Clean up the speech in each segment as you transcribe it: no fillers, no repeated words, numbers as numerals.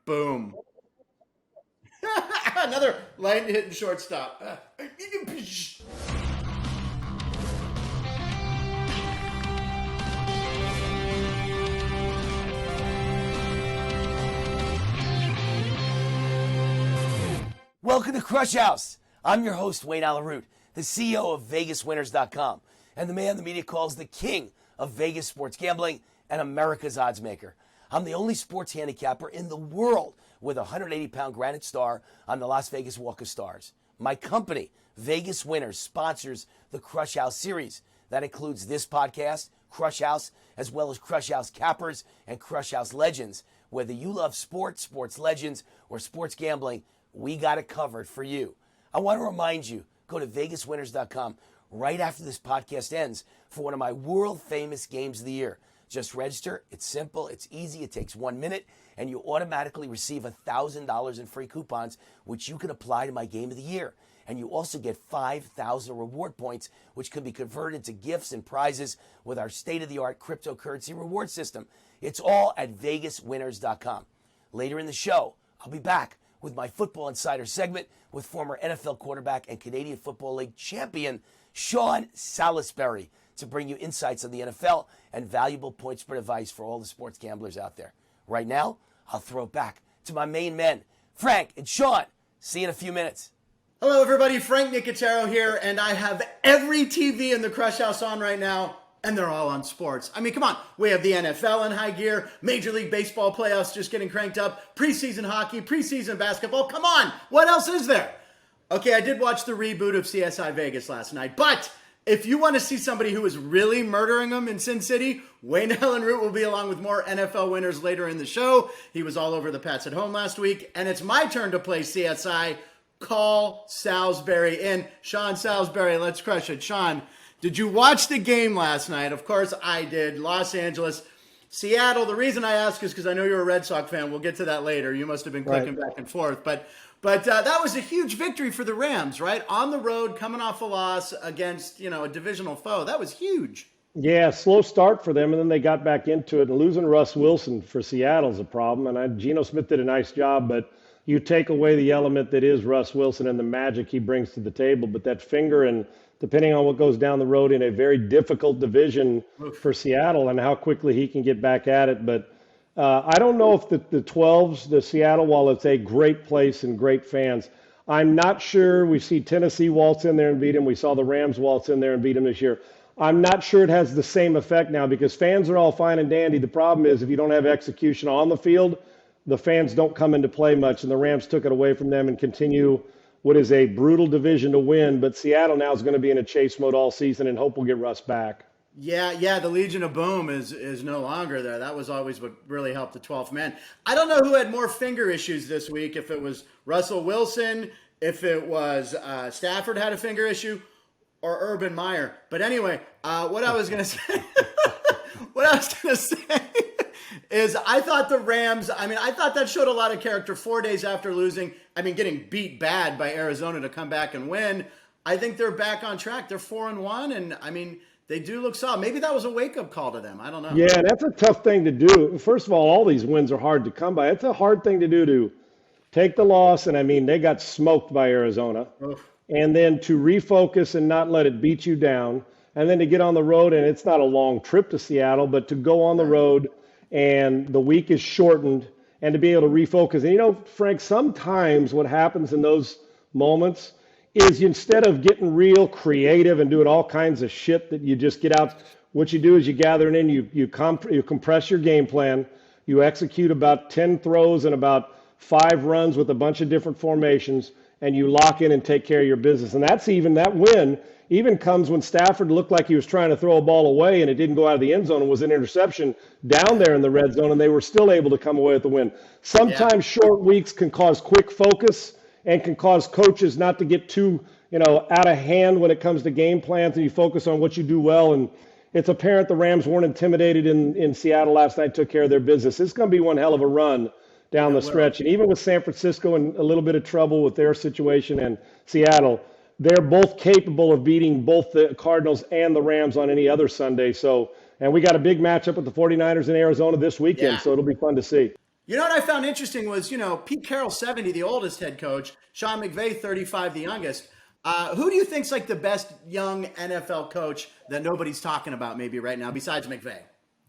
Boom. Another line hitting shortstop. Welcome to Krush House. I'm your host, Wayne Allyn, the CEO of VegasWinners.com, and the man the media calls the king of Vegas sports gambling and America's odds maker. I'm the only sports handicapper in the world with a 180-pound granite star on the Las Vegas Walk of Stars. My company, Vegas Winners, sponsors the Krush House series. That includes this podcast, Krush House, as well as Krush House Cappers and Krush House Legends. Whether you love sports, sports legends, or sports gambling, we got it covered for you. I want to remind you, go to VegasWinners.com right after this podcast ends for one of my world-famous games of the year. Just register. It's simple. It's easy. It takes 1 minute, and you automatically receive $1,000 in free coupons, which you can apply to my game of the year. And you also get 5,000 reward points, which can be converted to gifts and prizes with our state-of-the-art cryptocurrency reward system. It's all at VegasWinners.com. Later in the show, I'll be back with my Football Insider segment with former NFL quarterback and Canadian Football League champion Sean Salisbury to bring you insights on the NFL and valuable point spread advice for all the sports gamblers out there. Right now, I'll throw it back to my main men, Frank and Sean. See you in a few minutes. Hello, everybody. Frank Nicotero here, and I have every TV in the Krush House on right now, and they're all on sports. I mean, come on. We have the NFL in high gear, Major League Baseball playoffs just getting cranked up, preseason hockey, preseason basketball. Come on. What else is there? Okay, I did watch the reboot of CSI Vegas last night, but if you want to see somebody who is really murdering them in Sin City, Wayne Allyn will be along with more NFL winners later in the show. He was all over the Pats at Home last week, and it's my turn to play CSI. Call Salisbury in. Sean Salisbury, let's crush it. Sean, did you watch the game last night? Of course I did. Los Angeles, Seattle. The reason I ask is because I know you're a Red Sox fan. We'll get to that later. You must have been clicking back and forth. But that was a huge victory for the Rams, right? On the road, coming off a loss against, a divisional foe. That was huge. Yeah, slow start for them, and then they got back into it. And losing Russ Wilson for Seattle's a problem. And Geno Smith did a nice job, but you take away the element that is Russ Wilson and the magic he brings to the table. But that finger, and depending on what goes down the road in a very difficult division for Seattle and how quickly he can get back at it. But I don't know if the 12s, the Seattle, while it's a great place and great fans, I'm not sure. We see Tennessee waltz in there and beat him. We saw the Rams waltz in there and beat him this year. I'm not sure it has the same effect now because fans are all fine and dandy. The problem is if you don't have execution on the field, the fans don't come into play much, and the Rams took it away from them and continue what is a brutal division to win. But Seattle now is going to be in a chase mode all season and hope we'll get Russ back. Yeah, the Legion of Boom is no longer there. That was always what really helped the 12th man. I don't know who had more finger issues this week, if it was Russell Wilson, if it was Stafford had a finger issue, or Urban Meyer. But anyway, what I was going to say is I thought the Rams, I thought that showed a lot of character 4 days after losing. Getting beat bad by Arizona to come back and win. I think they're back on track. They're 4-1, and they do look solid. Maybe that was a wake-up call to them. I don't know. Yeah, that's a tough thing to do. First of all these wins are hard to come by. It's a hard thing to do to take the loss, and they got smoked by Arizona. Oof. And then to refocus and not let it beat you down, and then to get on the road, and it's not a long trip to Seattle, but to go on the road and the week is shortened, and to be able to refocus. And Frank, sometimes what happens in those moments is instead of getting real creative and doing all kinds of shit that you just get out, what you do is you gather it in, you compress your game plan, you execute about 10 throws and about 5 runs with a bunch of different formations, and you lock in and take care of your business. And that win even comes when Stafford looked like he was trying to throw a ball away and it didn't go out of the end zone and was an interception down there in the red zone, and they were still able to come away with the win. Sometimes short weeks can cause quick focus and can cause coaches not to get too, out of hand when it comes to game plans, and you focus on what you do well. And it's apparent the Rams weren't intimidated in Seattle last night, took care of their business. It's going to be one hell of a run down the stretch. And even with San Francisco in a little bit of trouble with their situation and Seattle, they're both capable of beating both the Cardinals and the Rams on any other Sunday. So, and we got a big matchup with the 49ers in Arizona this weekend, so it'll be fun to see. You know what I found interesting was, Pete Carroll, 70, the oldest head coach, Sean McVay, 35, the youngest. Who do you think's like the best young NFL coach that nobody's talking about maybe right now besides McVay?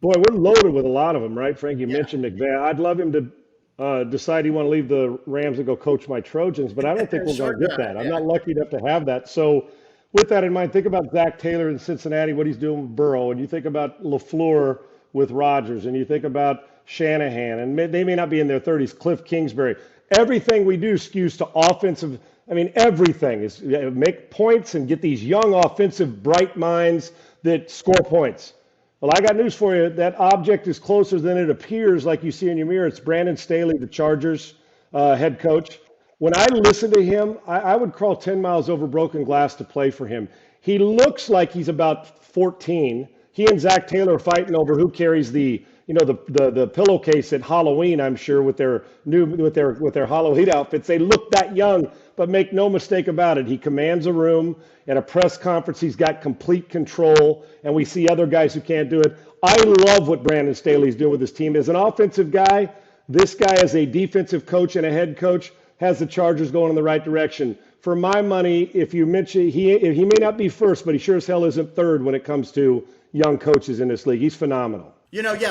Boy, we're loaded with a lot of them, right, Frank? You Yeah. mentioned McVay. I'd love him to decide he want to leave the Rams and go coach my Trojans, but I don't think we're going to get that. I'm not lucky enough to have that. So with that in mind, think about Zach Taylor in Cincinnati, what he's doing with Burrow, and you think about LaFleur with Rodgers, and you think about Shanahan, and they may not be in their 30s, Cliff Kingsbury. Everything we do skews to offensive. I mean, everything is make points and get these young offensive bright minds that score points. Well, I got news for you. That object is closer than it appears, like you see in your mirror. It's Brandon Staley, the Chargers head coach. When I listen to him, I would crawl 10 miles over broken glass to play for him. He looks like he's about 14. He and Zach Taylor are fighting over who carries the pillowcase at Halloween, I'm sure, with their Halloween outfits. They look that young, but make no mistake about it. He commands a room. At a press conference, he's got complete control, and we see other guys who can't do it. I love what Brandon Staley's doing with his team. As an offensive guy, this guy as a defensive coach and a head coach has the Chargers going in the right direction. For my money, if you mention he may not be first, but he sure as hell isn't third when it comes to young coaches in this league. He's phenomenal.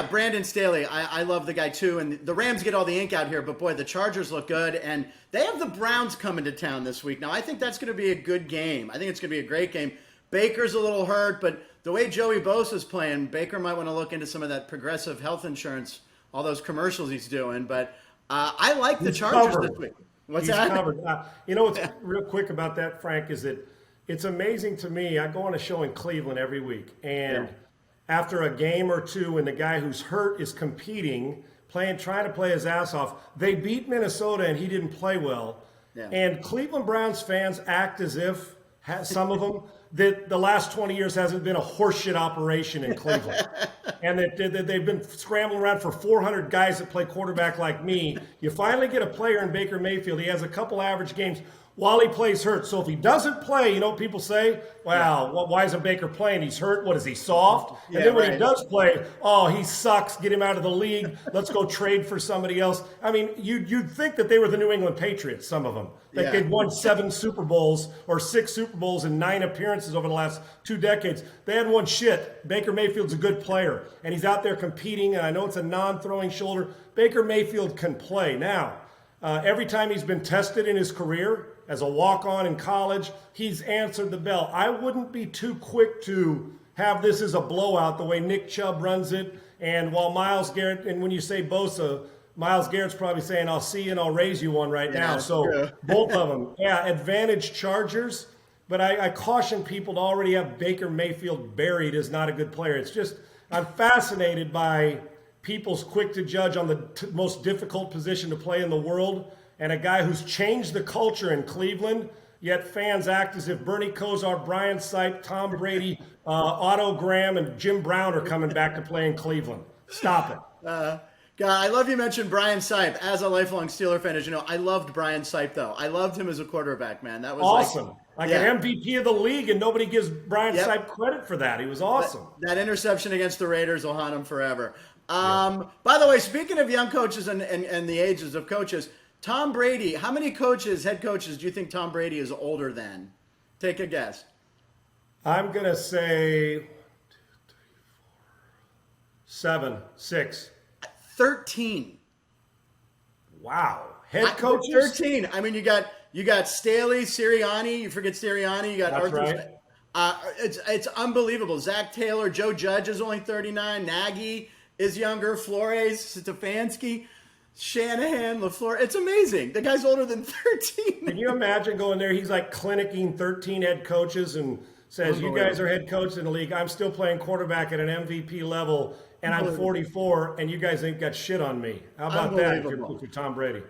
Brandon Staley, I love the guy too. And the Rams get all the ink out here, but boy, the Chargers look good. And they have the Browns coming to town this week. Now, I think that's going to be a good game. I think it's going to be a great game. Baker's a little hurt, but the way Joey Bosa's playing, Baker might want to look into some of that progressive health insurance, all those commercials he's doing. But I like the Chargers this week. What's that? Covered. What's real quick about that, Frank, is that it's amazing to me. I go on a show in Cleveland every week, and after a game or two, when the guy who's hurt is competing, trying to play his ass off, they beat Minnesota and he didn't play well. Yeah. And Cleveland Browns fans act as if, some of them, that the last 20 years hasn't been a horseshit operation in Cleveland. And that they've been scrambling around for 400 guys that play quarterback like me. You finally get a player in Baker Mayfield. He has a couple average games while he plays hurt. So if he doesn't play, you know what people say? Wow, why isn't Baker playing? He's hurt. What is he, soft? And then when he does play, he sucks. Get him out of the league. Let's go trade for somebody else. I mean, you'd think that they were the New England Patriots, some of them. Like they'd won 7 Super Bowls or 6 Super Bowls in 9 appearances over the last 2 decades. They hadn't won shit. Baker Mayfield's a good player, and he's out there competing, and I know it's a non-throwing shoulder. Baker Mayfield can play. Now, every time he's been tested in his career, as a walk-on in college, he's answered the bell. I wouldn't be too quick to have this as a blowout the way Nick Chubb runs it. And while Myles Garrett, and when you say Bosa, Myles Garrett's probably saying, I'll see you and I'll raise you one right now. So both of them, advantage Chargers. But I caution people to already have Baker Mayfield buried as not a good player. It's just, I'm fascinated by people's quick to judge on the most difficult position to play in the world. And a guy who's changed the culture in Cleveland, yet fans act as if Bernie Kosar, Brian Sipe, Tom Brady, Otto Graham, and Jim Brown are coming back to play in Cleveland. Stop it. God, I love you mentioned Brian Sipe. As a lifelong Steeler fan, as you know, I loved Brian Sipe, though. I loved him as a quarterback, man. That was awesome. Like an MVP of the league, and nobody gives Brian Sipe credit for that. He was awesome. That interception against the Raiders will haunt him forever. By the way, speaking of young coaches and the ages of coaches, Tom Brady, how many head coaches do you think Tom Brady is older than? Take a guess. I'm going to say 1, 2, 3, 4, 7, 6. 13. Wow. Head coaches? 13. I mean, you got Staley, Sirianni. You forget Sirianni. You got That's Arthur. Right. It's unbelievable. Zach Taylor, Joe Judge is only 39. Nagy is younger. Flores, Stefanski. Shanahan, LaFleur. It's amazing. The guy's older than 13. Can you imagine going there? He's like clinicking 13 head coaches and says, you guys are head coaches in the league. I'm still playing quarterback at an MVP level, and I'm 44, and you guys ain't got shit on me. How about that if you're Tom Brady?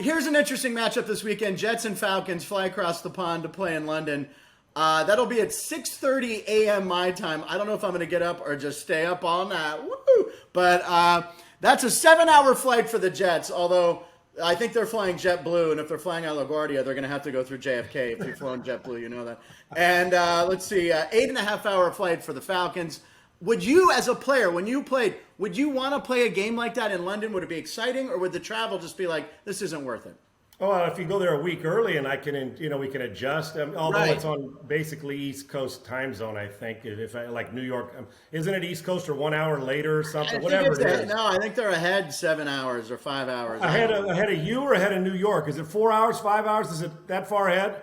Here's an interesting matchup this weekend. Jets and Falcons fly across the pond to play in London. That'll be at 6:30 a.m. my time. I don't know if I'm going to get up or just stay up all night. Woo! But that's a 7-hour flight for the Jets, although I think they're flying JetBlue, and if they're flying out LaGuardia, they're going to have to go through JFK. If you've flown JetBlue, you know that. And let's see, 8.5-hour flight for the Falcons. would you, as a player, when you played, would you want to play a game like that in London? Would it be exciting, or would the travel just be like, this isn't worth it? Oh, well, if you go there a week early and we can adjust. Although Right. it's on basically East Coast time zone, I think. If I like New York, isn't it East Coast or 1 hour later or something? Whatever it is. No, I think they're ahead 7 hours or 5 hours. Ahead of you or ahead of New York? Is it 4 hours, 5 hours? Is it that far ahead?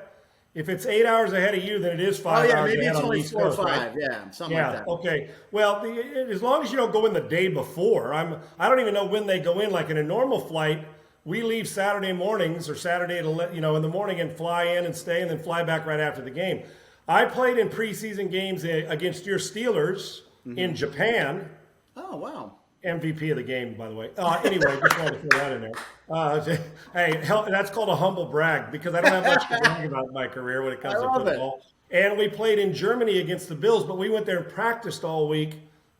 If it's 8 hours ahead of you, then it is 5 hours maybe ahead it's on the only East 4 or Coast, 5. right? Yeah, something Yeah. like that. Okay. Well, as long as you don't go in the day before, I don't even know when they go in. Like in a normal flight, we leave Saturday mornings or Saturday in the morning and fly in and stay and then fly back right after the game. I played in preseason games against your Steelers in Japan. Oh, wow. MVP of the game, by the way. Anyway, just wanted to throw that in there. Hey, that's called a humble brag because I don't have much to brag about in my career when it comes to football. And we played in Germany against the Bills, but we went there and practiced all week,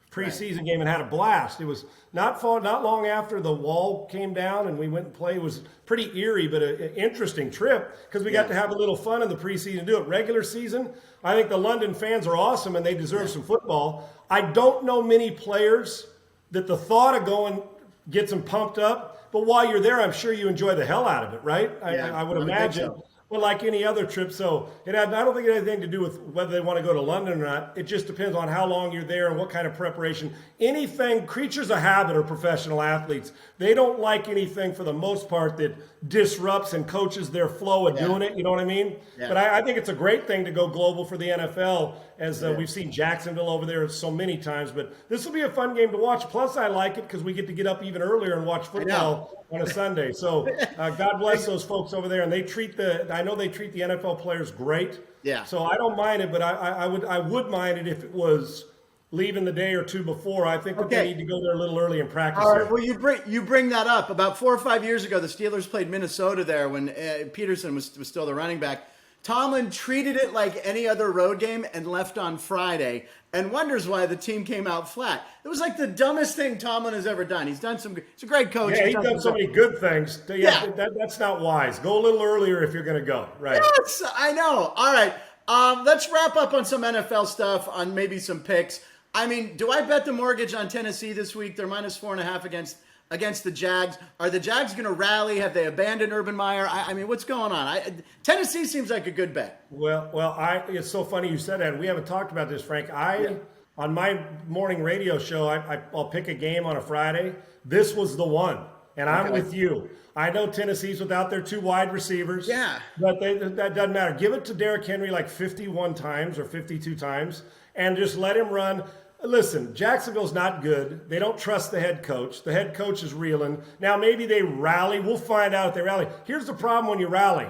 preseason game, and had a blast. It was not long after the wall came down and we went and played. It was pretty eerie, but an interesting trip because we got to have a little fun in the preseason. Do it regular season. I think the London fans are awesome and they deserve some football. I don't know many players that the thought of going gets them pumped up, but while you're there, I'm sure you enjoy the hell out of it, right? I would imagine. So. Well, like any other trip. So I don't think it has anything to do with whether they want to go to London or not. It just depends on how long you're there and what kind of preparation. Creatures of habit are professional athletes. They don't like anything for the most part that disrupts and coaches their flow of doing it. You know what I mean? Yeah. But I think it's a great thing to go global for the NFL, as we've seen Jacksonville over there so many times. But this will be a fun game to watch. Plus, I like it because we get to get up even earlier and watch football on a Sunday. So God bless those folks over there. And I know they treat the NFL players great. Yeah. So I don't mind it, but I would mind it if it was leaving the day or two before. I think that they need to go there a little early and practice. All right. Well, you bring that up. About 4 or 5 years ago, the Steelers played Minnesota there when Peterson was still the running back. Tomlin treated it like any other road game and left on Friday and wonders why the team came out flat. It was like the dumbest thing Tomlin has ever done. He's done he's a great coach. Yeah, he's done so many good things. That's not wise. Go a little earlier if you're going to go. Right. Yes, I know. All right. Let's wrap up on some NFL stuff, on maybe some picks. I mean, do I bet the mortgage on Tennessee this week? They're -4.5 against the Jags. Are the Jags going to rally? Have they abandoned Urban Meyer? I mean, what's going on? Tennessee seems like a good bet. Well, it's so funny you said that. And we haven't talked about this, Frank. On my morning radio show, I'll pick a game on a Friday. This was the one, and I'm with you. I know Tennessee's without their 2 wide receivers. Yeah. But that doesn't matter. Give it to Derrick Henry like 51 times or 52 times and just let him run. Listen, Jacksonville's not good. They don't trust the head coach. The head coach is reeling. Now, maybe they rally. We'll find out if they rally. Here's the problem when you rally.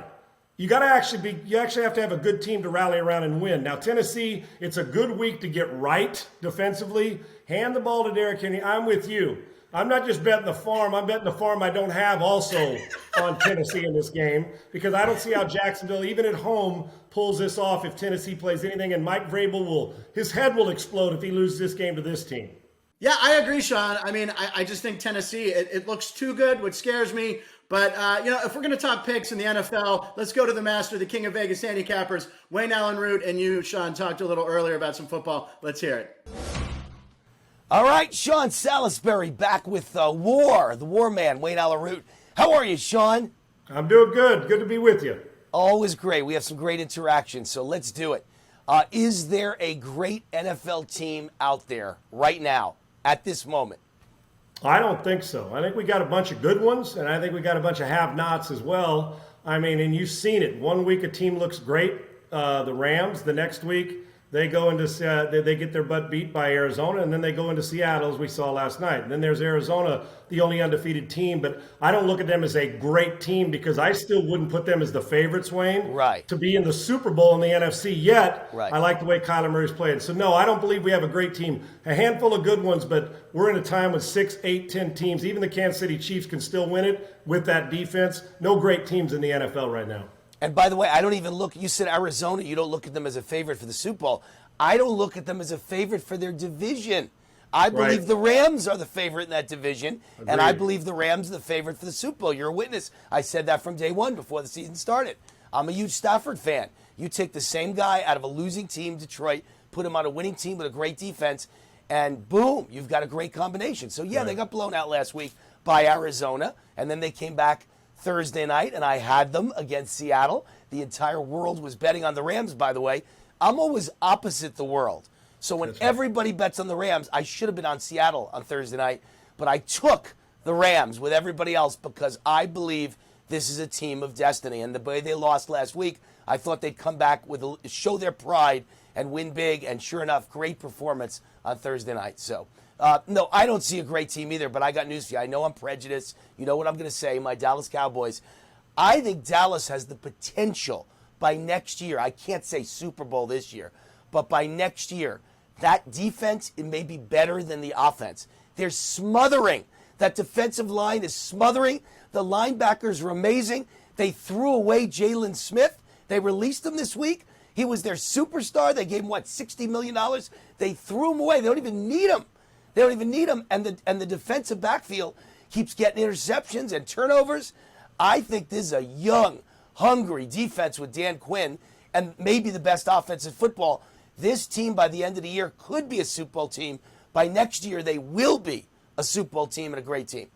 You actually have to have a good team to rally around and win. Now, Tennessee, it's a good week to get right defensively. Hand the ball to Derrick Henry. I'm with you. I'm not just betting the farm. I'm betting the farm I don't have also on Tennessee in this game because I don't see how Jacksonville, even at home, pulls this off if Tennessee plays anything. And Mike Vrabel his head will explode if he loses this game to this team. Yeah, I agree, Sean. I mean, I just think Tennessee, it looks too good, which scares me. But, if we're going to talk picks in the NFL, let's go to the master, the king of Vegas handicappers, Wayne Allyn Root, and you, Sean, talked a little earlier about some football. Let's hear it. All right, Sean Salisbury back with the war man, Wayne Allyn Root. How are you, Sean? I'm doing good. Good to be with you. Always great. We have some great interaction, so let's do it. Is there a great NFL team out there right now at this moment? I don't think so. I think we got a bunch of good ones, and I think we got a bunch of have-nots as well. I mean, and you've seen it. One week a team looks great, the Rams. The next week they go into they get their butt beat by Arizona, and then they go into Seattle, as we saw last night. And then there's Arizona, the only undefeated team. But I don't look at them as a great team because I still wouldn't put them as the favorites, Wayne, right, to be in the Super Bowl in the NFC yet. Right. I like the way Kyler Murray's playing. So, no, I don't believe we have a great team. A handful of good ones, but we're in a time with 6, 8, 10 teams. Even the Kansas City Chiefs can still win it with that defense. No great teams in the NFL right now. And by the way, I don't even look, you said Arizona, you don't look at them as a favorite for the Super Bowl. I don't look at them as a favorite for their division. I believe the Rams are the favorite in that division, and I believe the Rams are the favorite for the Super Bowl. You're a witness. I said that from day one before the season started. I'm a huge Stafford fan. You take the same guy out of a losing team, Detroit, put him on a winning team with a great defense, and boom, you've got a great combination. So, yeah, They got blown out last week by Arizona, and then they came back Thursday night, and I had them against Seattle. The entire world was betting on the Rams, by the way. I'm always opposite the world. So when everybody bets on the Rams, I should have been on Seattle on Thursday night, but I took the Rams with everybody else because I believe this is a team of destiny. And the way they lost last week, I thought they'd come back show their pride and win big. And sure enough, great performance on Thursday night. So, no, I don't see a great team either, but I got news for you. I know I'm prejudiced. You know what I'm going to say, my Dallas Cowboys. I think Dallas has the potential by next year. I can't say Super Bowl this year, but by next year, that defense, it may be better than the offense. They're smothering. That defensive line is smothering. The linebackers are amazing. They threw away Jalen Smith. They released him this week. He was their superstar. They gave him, $60 million? They threw him away. They don't even need him. And the defensive backfield keeps getting interceptions and turnovers. I think this is a young, hungry defense with Dan Quinn and maybe the best offense in football. This team, by the end of the year, could be a Super Bowl team. By next year, they will be a Super Bowl team and a great team.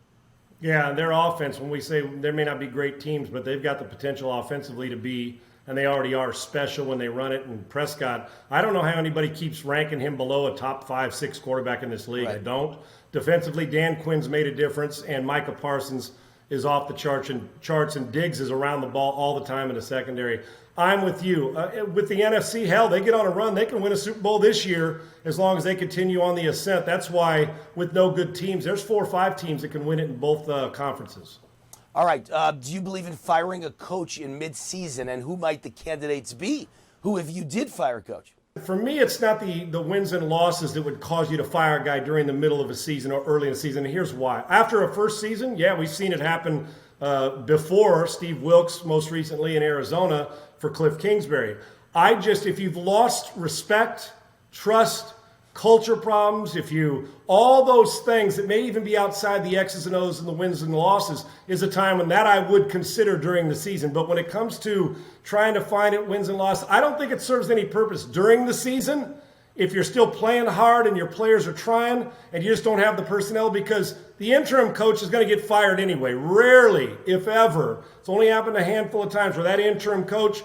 Yeah, and their offense, when we say there may not be great teams, but they've got the potential offensively to be, and they already are special when they run it. And Prescott, I don't know how anybody keeps ranking him below a top 5-6 quarterback in this league. Right. I don't. Defensively, Dan Quinn's made a difference, and Micah Parsons is off the charts, and Diggs is around the ball all the time in the secondary. I'm with you. With the NFC, hell, they get on a run. They can win a Super Bowl this year as long as they continue on the ascent. That's why with no good teams, there's 4 or 5 teams that can win it in both conferences. All right. Do you believe in firing a coach in mid-season, and who might the candidates be? Who, if you did fire a coach? For me, it's not the wins and losses that would cause you to fire a guy during the middle of a season or early in the season. And here's why. After a first season, yeah, we've seen it happen before. Steve Wilkes, most recently in Arizona, for Cliff Kingsbury. If you've lost respect, trust, culture problems, all those things that may even be outside the X's and O's and the wins and losses, is a time when that I would consider during the season. But when it comes to trying to find it wins and losses, I don't think it serves any purpose during the season if you're still playing hard and your players are trying and you just don't have the personnel, because the interim coach is going to get fired anyway. Rarely, if ever. It's only happened a handful of times where that interim coach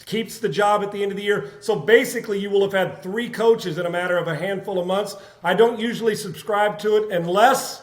keeps the job at the end of the year. So basically you will have had 3 coaches in a matter of a handful of months. I don't usually subscribe to it unless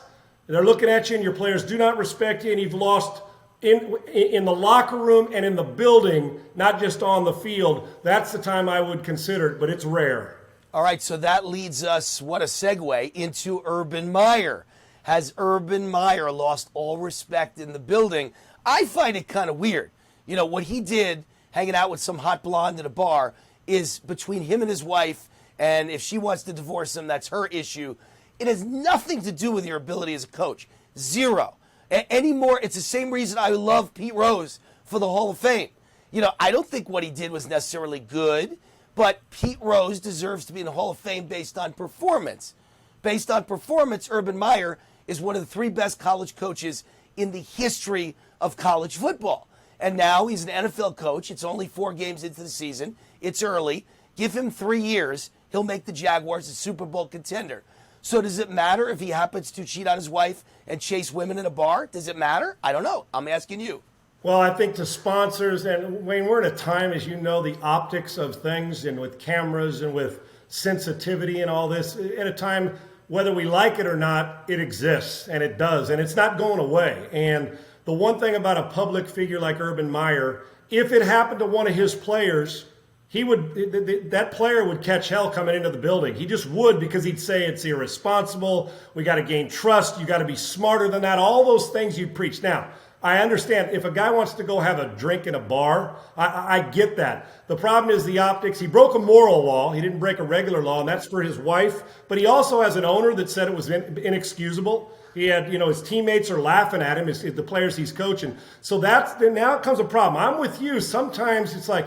they're looking at you and your players do not respect you and you've lost in the locker room and in the building, not just on the field. That's the time I would consider it, but it's rare. All right, so that leads us, what a segue, into Urban Meyer. Has Urban Meyer lost all respect in the building? I find it kind of weird. You know, what he did, hanging out with some hot blonde at a bar, is between him and his wife, and if she wants to divorce him, that's her issue. It has nothing to do with your ability as a coach. Zero. Anymore, it's the same reason I love Pete Rose for the Hall of Fame. You know, I don't think what he did was necessarily good, but Pete Rose deserves to be in the Hall of Fame based on performance. Based on performance, Urban Meyer is one of the 3 best college coaches in the history of college football. And now he's an NFL coach. It's only 4 games into the season. It's early. Give him 3 years. He'll make the Jaguars a Super Bowl contender. So does it matter if he happens to cheat on his wife and chase women in a bar? Does it matter? I don't know. I'm asking you. Well, I think to sponsors, and Wayne, we're in a time, as you know, the optics of things and with cameras and with sensitivity and all this, at a time, whether we like it or not, it exists, and it does, and it's not going away. And the one thing about a public figure like Urban Meyer, if it happened to one of his players, that player would catch hell coming into the building. He just would, because he'd say it's irresponsible. We got to gain trust. You got to be smarter than that. All those things you preach. Now, I understand if a guy wants to go have a drink in a bar, I get that. The problem is the optics. He broke a moral law. He didn't break a regular law, and that's for his wife. But he also has an owner that said it was inexcusable. He had, his teammates are laughing at him, the players he's coaching. So now it comes a problem. I'm with you. Sometimes it's like,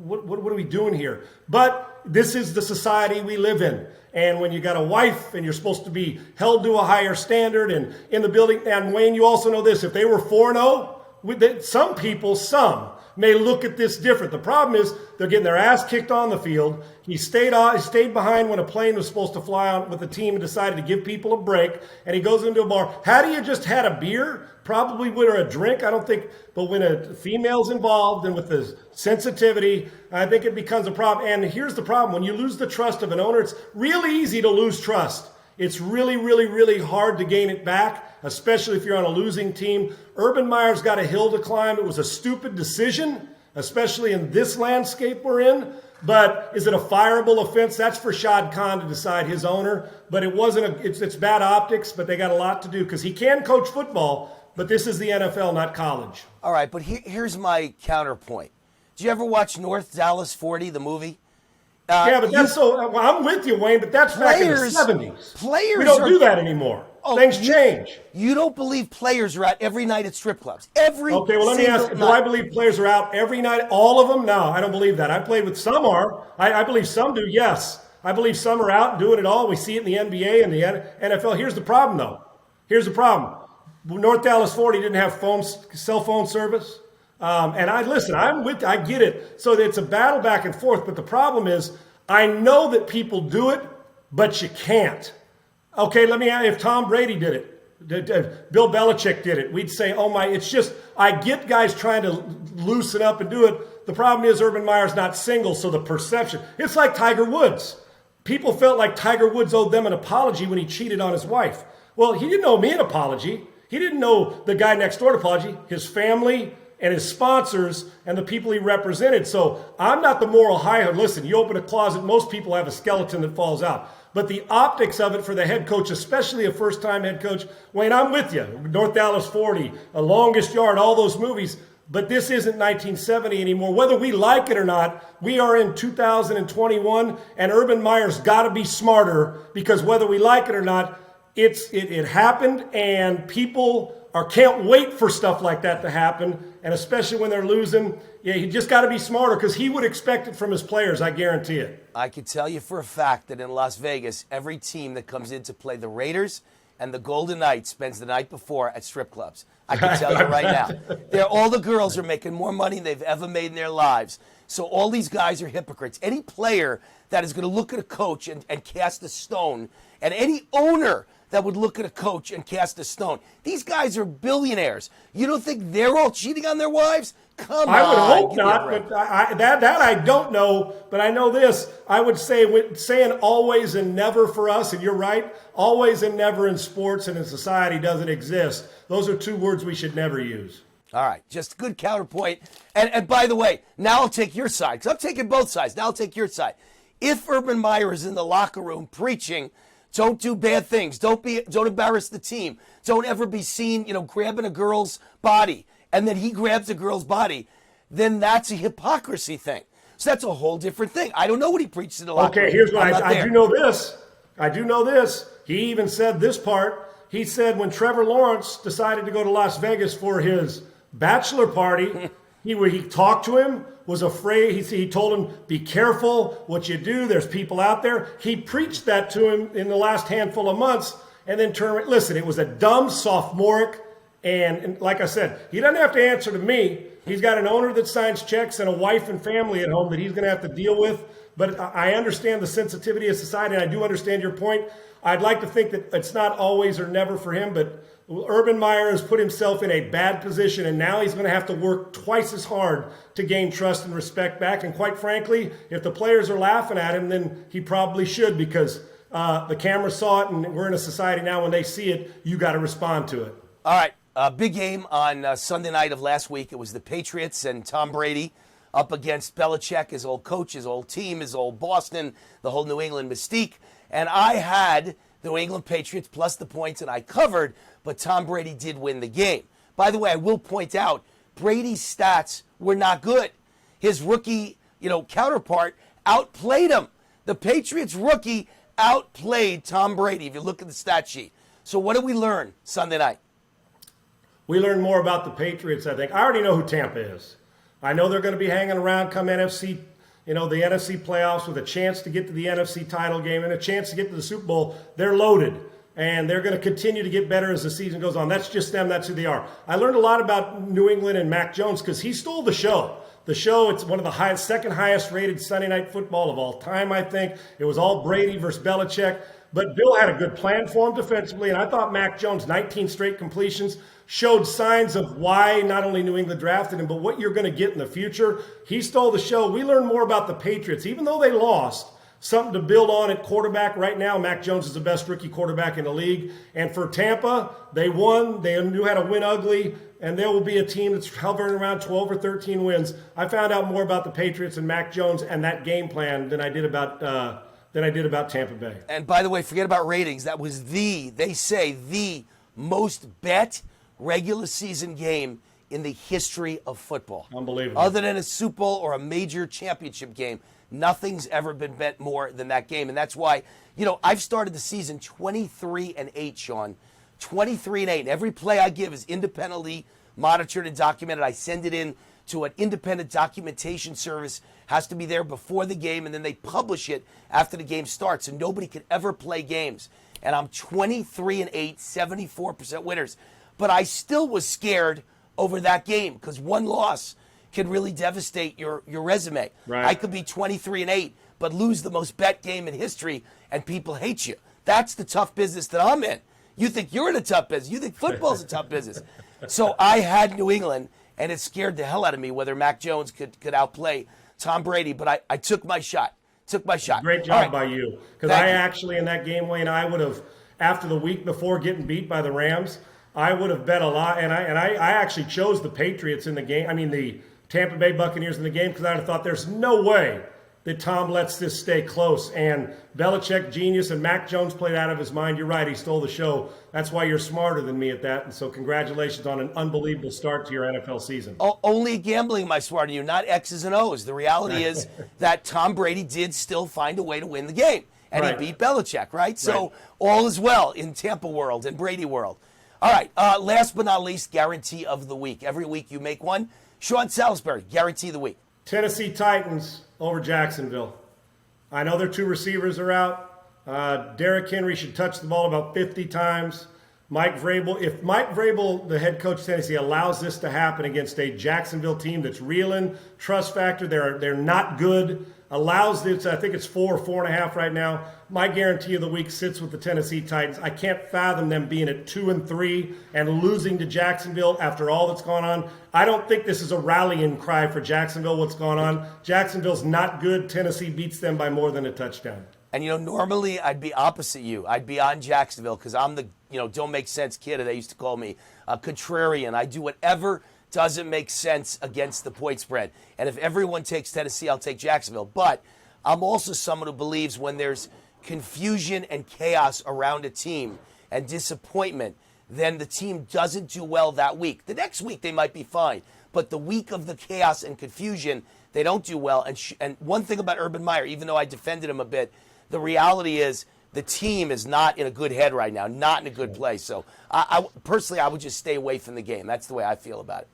what are we doing here? But this is the society we live in. And when you got a wife and you're supposed to be held to a higher standard and in the building, and Wayne, you also know this, if they were 4-0, some people, may look at this different. The problem is they're getting their ass kicked on the field. He stayed behind when a plane was supposed to fly out with the team and decided to give people a break. And he goes into a bar. Had he just had a beer, probably would, or a drink, I don't think. But when a female's involved and with the sensitivity, I think it becomes a problem. And here's the problem. When you lose the trust of an owner, it's really easy to lose trust. It's really, really, really hard to gain it back, especially if you're on a losing team. Urban Meyer's got a hill to climb. It was a stupid decision, especially in this landscape we're in. But is it a fireable offense? That's for Shad Khan to decide, his owner. But it wasn't. It's bad optics, but they got a lot to do because he can coach football, but this is the NFL, not college. All right, but here's my counterpoint. Did you ever watch North Dallas 40, the movie? Yeah, but I'm with you, Wayne, but that's back in the 70s. Players we don't do that anymore. Things change. You don't believe players are out every night at strip clubs? Okay, well, let me ask, do I believe players are out every night? All of them? No, I don't believe that. I played with some are. I believe some do, yes. I believe some are out and doing it all. We see it in the NBA and the NFL. Here's the problem, though. Here's the problem. North Dallas 40 didn't have cell phone service. And I get it. So it's a battle back and forth. But the problem is, I know that people do it, but you can't. Okay, let me ask, if Tom Brady did it, Bill Belichick did it, we'd say, oh my, it's just, I get guys trying to loosen up and do it. The problem is Urban Meyer's not single, so the perception, it's like Tiger Woods. People felt like Tiger Woods owed them an apology when he cheated on his wife. Well, he didn't owe me an apology. He didn't owe the guy next door an apology. His family and his sponsors and the people he represented. So I'm not the moral high. Listen, you open a closet, most people have a skeleton that falls out. But the optics of it for the head coach, especially a first-time head coach, Wayne, I'm with you. North Dallas 40, A Longest Yard, all those movies. But this isn't 1970 anymore. Whether we like it or not, we are in 2021, and Urban Meyer's got to be smarter because whether we like it or not, it happened, and people can't wait for stuff like that to happen, and especially when they're losing. Yeah, he just got to be smarter because he would expect it from his players, I guarantee it. I can tell you for a fact that in Las Vegas, every team that comes in to play the Raiders and the Golden Knights spends the night before at strip clubs. I can tell you right now. All the girls are making more money than they've ever made in their lives. So all these guys are hypocrites. Any player that is going to look at a coach and cast a stone, and any owner that would look at a coach and cast a stone. These guys are billionaires. You don't think they're all cheating on their wives? Come on. I would hope not, but that I don't know. But I know this. I would say saying always and never for us, and you're right, always and never in sports and in society doesn't exist. Those are two words we should never use. All right, just a good counterpoint. And by the way, now I'll take your side, because I'm taking both sides. Now I'll take your side. If Urban Meyer is in the locker room preaching, don't do bad things. Don't embarrass the team. Don't ever be seen, grabbing a girl's body, and then he grabs a girl's body. Then that's a hypocrisy thing. So that's a whole different thing. I don't know what he preached in the locker room. Okay, here's what I do know this. I do know this. He even said this part. He said when Trevor Lawrence decided to go to Las Vegas for his bachelor party, he talked to him, was afraid. He told him, be careful what you do. There's people out there. He preached that to him in the last handful of months and then turned. Listen, it was a dumb, sophomoric, and like I said, he doesn't have to answer to me. He's got an owner that signs checks and a wife and family at home that he's going to have to deal with. But I understand the sensitivity of society, and I do understand your point. I'd like to think that it's not always or never for him, but Urban Meyer has put himself in a bad position, and now he's going to have to work twice as hard to gain trust and respect back. And quite frankly, if the players are laughing at him, then he probably should, because the camera saw it, and we're in a society now when they see it, you got to respond to it. All right, big game on Sunday night of last week. It was the Patriots and Tom Brady up against Belichick, his old coach, his old team, his old Boston, the whole New England mystique. And I had the New England Patriots plus the points, and I covered, but Tom Brady did win the game. By the way, I will point out, Brady's stats were not good. His rookie, counterpart outplayed him. The Patriots rookie outplayed Tom Brady, if you look at the stat sheet. So what did we learn Sunday night? We learned more about the Patriots, I think. I already know who Tampa is. I know they're going to be hanging around come NFC, the NFC playoffs with a chance to get to the NFC title game and a chance to get to the Super Bowl. They're loaded. and they're going to continue to get better as the season goes on. That's just them. That's who they are. I learned a lot about New England and Mac Jones because he stole the show. The show, it's one of the second highest rated Sunday Night Football of all time, I think. It was all Brady versus Belichick. But Bill had a good plan for him defensively, and I thought Mac Jones, 19 straight completions, showed signs of why not only New England drafted him, but what you're going to get in the future. He stole the show. We learned more about the Patriots. Even though they lost, something to build on at quarterback right now. Mac Jones is the best rookie quarterback in the league. And for Tampa, they won. They knew how to win ugly. And there will be a team that's hovering around 12 or 13 wins. I found out more about the Patriots and Mac Jones and that game plan than I did about Tampa Bay. And by the way, forget about ratings. That was the most bet regular season game in the history of football. Unbelievable. Other than a Super Bowl or a major championship game, nothing's ever been bet more than that game. And that's why, I've started the season 23-8, Sean. 23-8. Every play I give is independently monitored and documented. I send it in to an independent documentation service, has to be there before the game, and then they publish it after the game starts. And nobody could ever play games. And I'm 23-8, 74% winners. But I still was scared over that game because one loss can really devastate your resume. Right. I could be 23-8, but lose the most bet game in history, and people hate you. That's the tough business that I'm in. You think you're in a tough business. You think football's a tough business. So I had New England, and it scared the hell out of me whether Mac Jones could outplay Tom Brady. But I took my shot. Great job by you. Because I actually, in that game, Wayne, I would have, after the week before getting beat by the Rams, I would have bet a lot. And I actually chose the Patriots in the game. I mean, the Tampa Bay Buccaneers in the game, because I thought there's no way that Tom lets this stay close. And Belichick, genius, and Mac Jones played out of his mind. You're right, he stole the show. That's why you're smarter than me at that. And so congratulations on an unbelievable start to your NFL season. Only gambling am I smarter than you, not X's and O's. The reality is that Tom Brady did still find a way to win the game. And he beat Belichick, right? So all is well in Tampa world and Brady world. All right, last but not least, guarantee of the week. Every week you make one. Sean Salisbury, guarantee of the week. Tennessee Titans over Jacksonville. I know their two receivers are out. Derrick Henry should touch the ball about 50 times. Mike Vrabel, if Mike Vrabel, the head coach of Tennessee, allows this to happen against a Jacksonville team that's reeling, trust factor, they're not good, allows this, I think it's 4 or 4.5 right now. My guarantee of the week sits with the Tennessee Titans. I can't fathom them being at 2-3 and losing to Jacksonville after all that's gone on. I don't think this is a rallying cry for Jacksonville, what's going on. Jacksonville's not good. Tennessee beats them by more than a touchdown. And, normally I'd be opposite you. I'd be on Jacksonville because I'm the, don't make sense kid. They used to call me a contrarian. I do whatever doesn't make sense against the point spread. And if everyone takes Tennessee, I'll take Jacksonville. But I'm also someone who believes when there's confusion and chaos around a team and disappointment, then the team doesn't do well that week. The next week they might be fine. But the week of the chaos and confusion, they don't do well. And one thing about Urban Meyer, even though I defended him a bit, the reality is the team is not in a good head right now, not in a good place. So personally, I would just stay away from the game. That's the way I feel about it.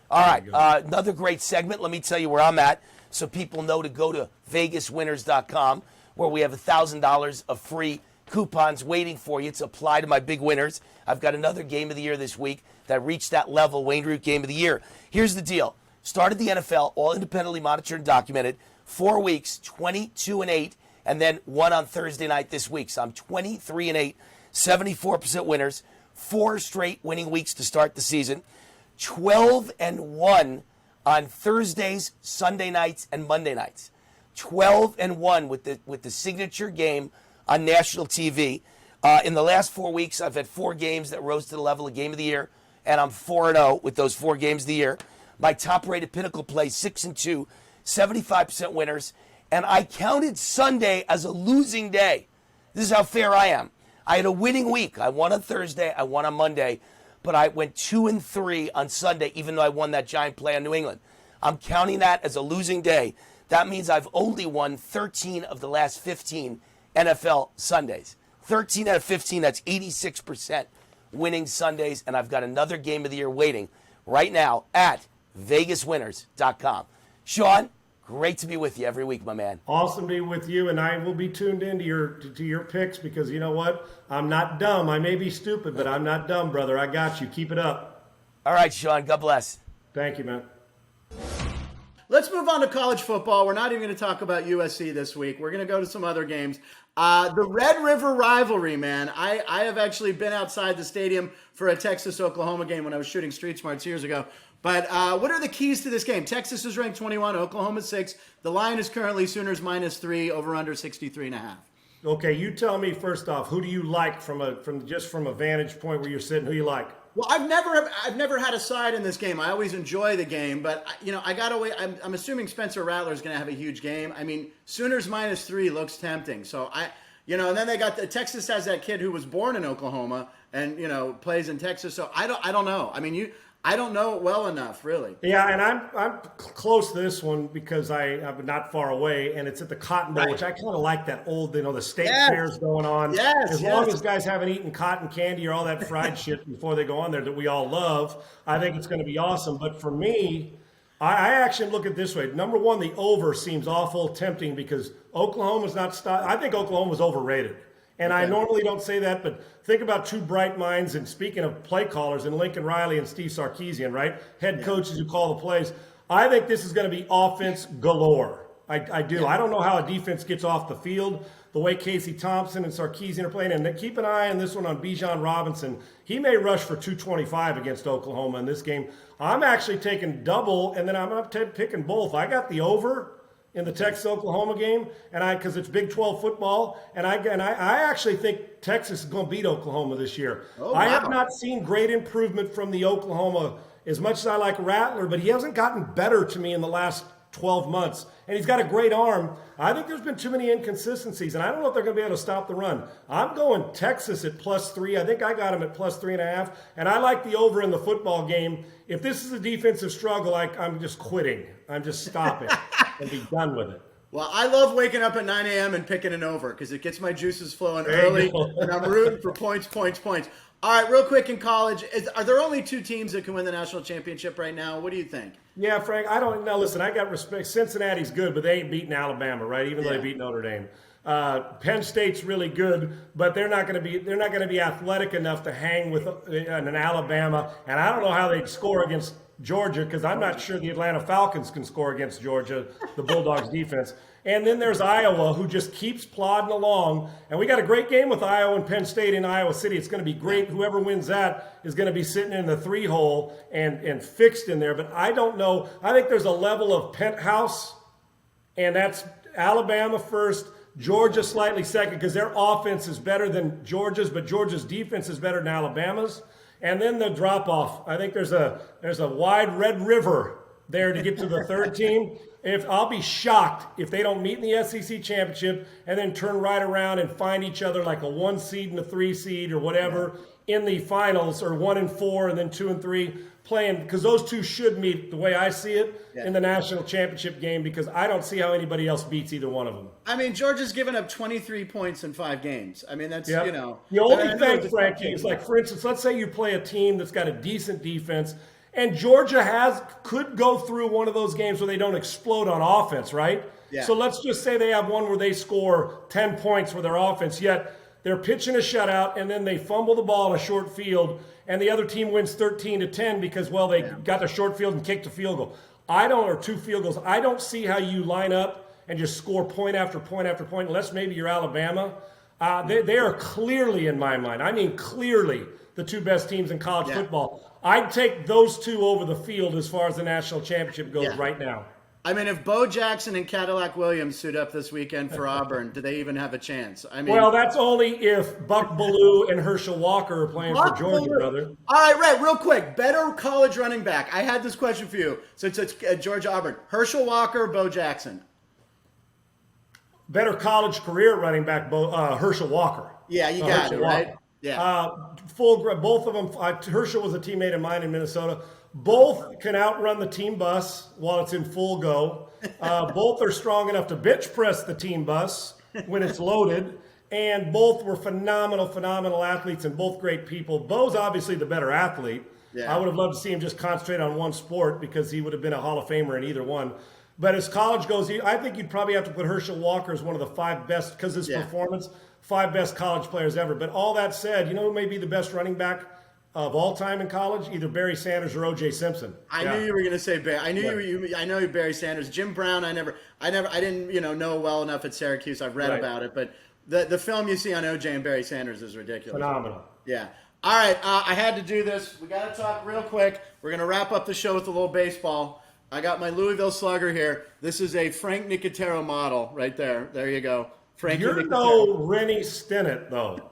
All right, another great segment. Let me tell you where I'm at so people know to go to VegasWinners.com where we have $1,000 of free coupons waiting for you to apply to my big winners. I've got another game of the year this week that reached that level, Wayne Root Game of the Year. Here's the deal. Started the NFL, all independently monitored and documented, 4 weeks, 22-8, and then one on Thursday night this week. So I'm 23-8, 74% winners, 4 straight winning weeks to start the season, 12-1 on Thursdays, Sunday nights, and Monday nights. 12-1 with the signature game on national TV. In the last 4 weeks, I've had 4 games that rose to the level of Game of the Year, and I'm 4-0 with those 4 games of the year. My top-rated pinnacle play, 6-2, 75% winners, and I counted Sunday as a losing day. This is how fair I am. I had a winning week. I won on Thursday, I won on Monday, but I went 2-3 on Sunday, even though I won that giant play on New England. I'm counting that as a losing day. That means I've only won 13 of the last 15 NFL Sundays. 13 out of 15, that's 86% winning Sundays, and I've got another game of the year waiting right now at VegasWinners.com. Sean, Great to be with you every week, my man. Awesome to be with you, and I will be tuned into your picks because you know what? I'm not dumb. I may be stupid, but I'm not dumb, brother. I got you. Keep it up. All right, Sean. God bless. Thank you, man. Let's move on to college football. We're not even going to talk about USC this week. We're going to go to some other games. The Red River rivalry, man. I have actually been outside the stadium for a Texas-Oklahoma game when I was shooting Street Smarts years ago. But what are the keys to this game? Texas is ranked 21, Oklahoma 6. The line is currently Sooners -3, over under 63.5. Okay, you tell me first off, who do you like from a vantage point where you're sitting? Who you like? Well, I've never had a side in this game. I always enjoy the game, but I gotta wait. I'm assuming Spencer Rattler is going to have a huge game. I mean, Sooners -3 looks tempting. So and then they got Texas has that kid who was born in Oklahoma and plays in Texas. So I don't know. I mean, I don't know it well enough, really. Yeah, and I'm close to this one because I'm not far away, and it's at the Cotton Bowl, which I kind of like that old, the state fairs going on. Yes, as long as guys haven't eaten cotton candy or all that fried shit before they go on there that we all love, I think it's going to be awesome. But for me, I actually look at it this way. Number one, the over seems awful tempting because Oklahoma's not I think Oklahoma's overrated. And I normally don't say that, but think about two bright minds. And speaking of play callers, and Lincoln Riley and Steve Sarkisian, right? Head coaches who call the plays. I think this is going to be offense galore. I do. I don't know how a defense gets off the field, the way Casey Thompson and Sarkisian are playing. And keep an eye on this one on Bijan Robinson. He may rush for 225 against Oklahoma in this game. I'm actually taking double, and then I'm picking both. I got the over in the Texas-Oklahoma game, and because it's Big 12 football, and I actually think Texas is going to beat Oklahoma this year. Oh, I wow. have not seen great improvement from the Oklahoma as much as I like Rattler, but he hasn't gotten better to me in the last 12 months, and he's got a great arm. I think there's been too many inconsistencies, and I don't know if they're going to be able to stop the run. I'm going Texas at +3. I think I got him at +3.5, and I like the over in the football game. If this is a defensive struggle, I'm just quitting. I'm just stopping and be done with it. Well, I love waking up at 9 a.m. and picking an over because it gets my juices flowing early, and I'm rooting for points. All right, real quick in college, are there only two teams that can win the national championship right now? What do you think? Yeah, Frank, I don't know. Listen, I got respect. Cincinnati's good, but they ain't beating Alabama, right? Even though they beat Notre Dame. Penn State's really good, but they're not going to be athletic enough to hang with an Alabama. And I don't know how they'd score against Georgia because I'm not sure the Atlanta Falcons can score against Georgia, the Bulldogs defense. And then there's Iowa, who just keeps plodding along. And we got a great game with Iowa and Penn State in Iowa City. It's going to be great. Whoever wins that is going to be sitting in the 3-hole and fixed in there. But I don't know. I think there's a level of penthouse, and that's Alabama first, Georgia slightly second, because their offense is better than Georgia's, but Georgia's defense is better than Alabama's. And then the drop-off. I think there's a wide Red River there to get to the third team. I'll be shocked if they don't meet in the SEC championship and then turn right around and find each other like a 1 seed and a 3 seed or whatever in the finals, or 1 and 4 and then 2 and 3 playing, because those two should meet the way I see it in the national championship game, because I don't see how anybody else beats either one of them. I mean, Georgia's given up 23 points in 5 games. I mean, that's, The only thing, Frankie, is like, for instance, let's say you play a team that's got a decent defense, and Georgia could go through one of those games where they don't explode on offense, right? Yeah. So let's just say they have one where they score 10 points for their offense, yet they're pitching a shutout, and then they fumble the ball in a short field, and the other team wins 13-10 because, they got the short field and kicked a field goal. Or 2 field goals. I don't see how you line up and just score point after point after point, unless maybe you're Alabama. They are clearly, in my mind, clearly the 2 best teams in college football. I'd take those 2 over the field as far as the national championship goes right now. I mean, if Bo Jackson and Cadillac Williams suit up this weekend for Auburn, do they even have a chance? I mean, well, that's only if Buck Bellew and Herschel Walker are playing for Georgia, brother. All right, Red, real quick. Better college running back. I had this question for you since it's Georgia Auburn. Herschel Walker, Bo Jackson. Better college career running back, Herschel Walker. Yeah, you got it, right? Yeah. Both of them. Herschel was a teammate of mine in Minnesota. Both can outrun the team bus while it's in full go. Both are strong enough to bench press the team bus when it's loaded. And both were phenomenal athletes, and both great people. Bo's obviously the better athlete. Yeah. I would have loved to see him just concentrate on one sport because he would have been a Hall of Famer in either one. But as college goes, I think you'd probably have to put Herschel Walker as one of the 5 best, because his performance, 5 best college players ever. But all that said, you know who may be the best running back of all time in college? Either Barry Sanders or O.J. Simpson. I knew you were going to say Barry. I knew I know you Barry Sanders. Jim Brown, I didn't know well enough at Syracuse. I've read about it, but the film you see on O.J. and Barry Sanders is ridiculous. Phenomenal. Yeah. All right, I had to do this. We got to talk real quick. We're going to wrap up the show with a little baseball. I got my Louisville Slugger here. This is a Frank Nicotero model right there. There you go. Frank You're Nicotero. no Rennie Stennett, though.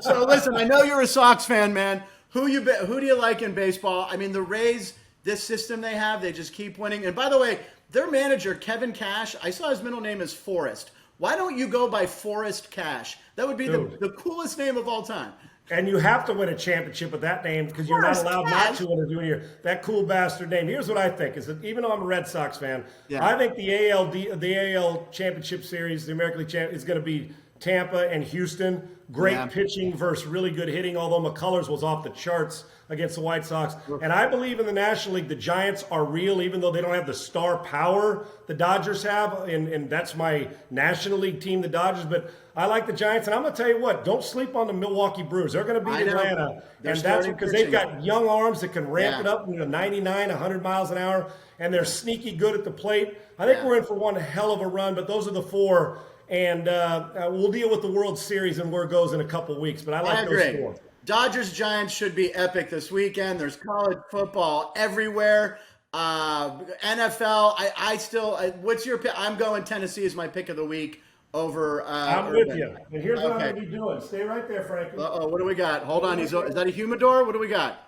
So listen, I know you're a Sox fan, man. Who do you like in baseball? I mean, the Rays, this system they have, they just keep winning. And by the way, their manager, Kevin Cash, I saw his middle name is Forrest. Why don't you go by Forrest Cash? That would be the coolest name of all time. And you have to win a championship with that name, because you're not allowed not to when you're doing that cool bastard name. Here's what I think, is that even though I'm a Red Sox fan, I think the AL Championship Series, the American League Champ, is going to be Tampa and Houston. Great pitching versus really good hitting, although McCullers was off the charts against the White Sox. And I believe in the National League, the Giants are real, even though they don't have the star power the Dodgers have. And that's my National League team, the Dodgers. But I like the Giants. And I'm going to tell you what, don't sleep on the Milwaukee Brewers. They're going to beat Atlanta. And that's because they've got young arms that can ramp it up 99, 100 miles an hour. And they're sneaky good at the plate. I think we're in for one hell of a run, but those are the 4. And we'll deal with the World Series and where it goes in a couple weeks. But I like those 4. Dodgers-Giants should be epic this weekend. There's college football everywhere. NFL, I still, what's your pick? I'm going Tennessee as my pick of the week over I'm Urban. with you. And here's what I'm going to be doing. Stay right there, Frankie. Uh-oh, what do we got? Hold on. Is that a humidor? What do we got?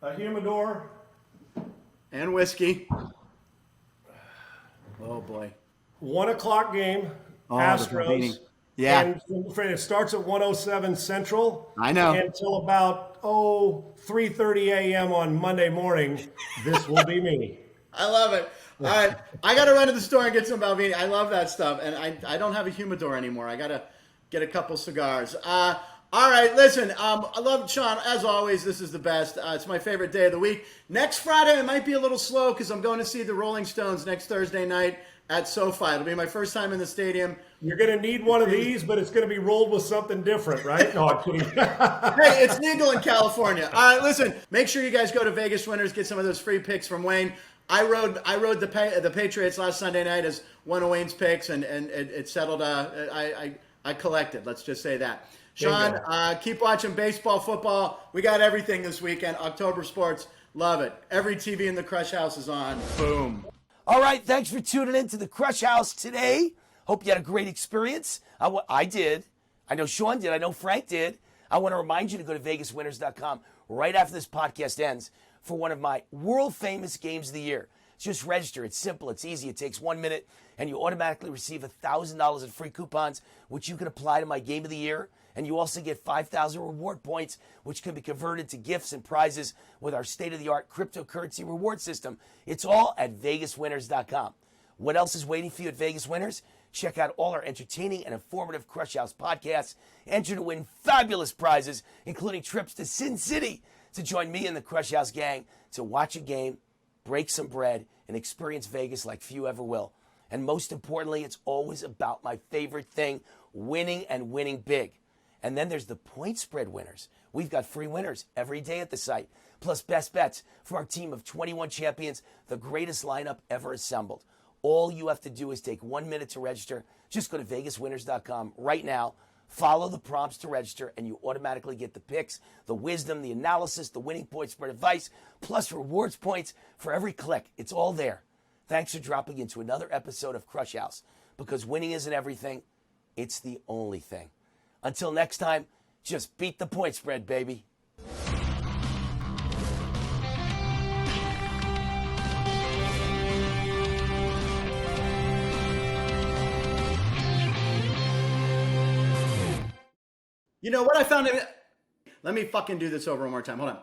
A humidor. And whiskey. Oh, boy. 1 o'clock game. Astros. Yeah. And it starts at 1:07 Central. I know. Until about 3:30 a.m. on Monday morning. This will be me. I love it. All right. I got to run to the store and get some Balvenie. I love that stuff. And I don't have a humidor anymore. I got to get a couple cigars. All right. Listen, I love Sean. As always, this is the best. It's my favorite day of the week. Next Friday, it might be a little slow because I'm going to see the Rolling Stones next Thursday night at SoFi. It'll be my first time in the stadium. You're going to need one of these, but it's going to be rolled with something different, right? No, I'm kidding. Hey, it's legal in California. All right, listen. Make sure you guys go to Vegas Winners, get some of those free picks from Wayne. I rode the Patriots last Sunday night as one of Wayne's picks, and it settled. I collected. Let's just say that. Sean, keep watching baseball, football. We got everything this weekend. October sports, love it. Every TV in the Krush House is on. Boom. All right, thanks for tuning in to the Krush House today. Hope you had a great experience. I did. I know Sean did. I know Frank did. I want to remind you to go to vegaswinners.com right after this podcast ends for one of my world-famous games of the year. Just register. It's simple. It's easy. It takes 1 minute, and you automatically receive $1,000 in free coupons, which you can apply to my game of the year. And you also get 5,000 reward points, which can be converted to gifts and prizes with our state-of-the-art cryptocurrency reward system. It's all at vegaswinners.com. What else is waiting for you at Vegas Winners? Check out all our entertaining and informative Krush House podcasts. Enter to win fabulous prizes, including trips to Sin City to join me and the Krush House gang to watch a game, break some bread, and experience Vegas like few ever will. And most importantly, it's always about my favorite thing, winning and winning big. And then there's the point spread winners. We've got free winners every day at the site, plus best bets from our team of 21 champions, the greatest lineup ever assembled. All you have to do is take 1 minute to register. Just go to vegaswinners.com right now, follow the prompts to register, and you automatically get the picks, the wisdom, the analysis, the winning point spread advice, plus rewards points for every click. It's all there. Thanks for dropping into another episode of Krush House, because winning isn't everything, it's the only thing. Until next time, just beat the point spread, baby. You know what I found? Let me fucking do this over one more time. Hold on.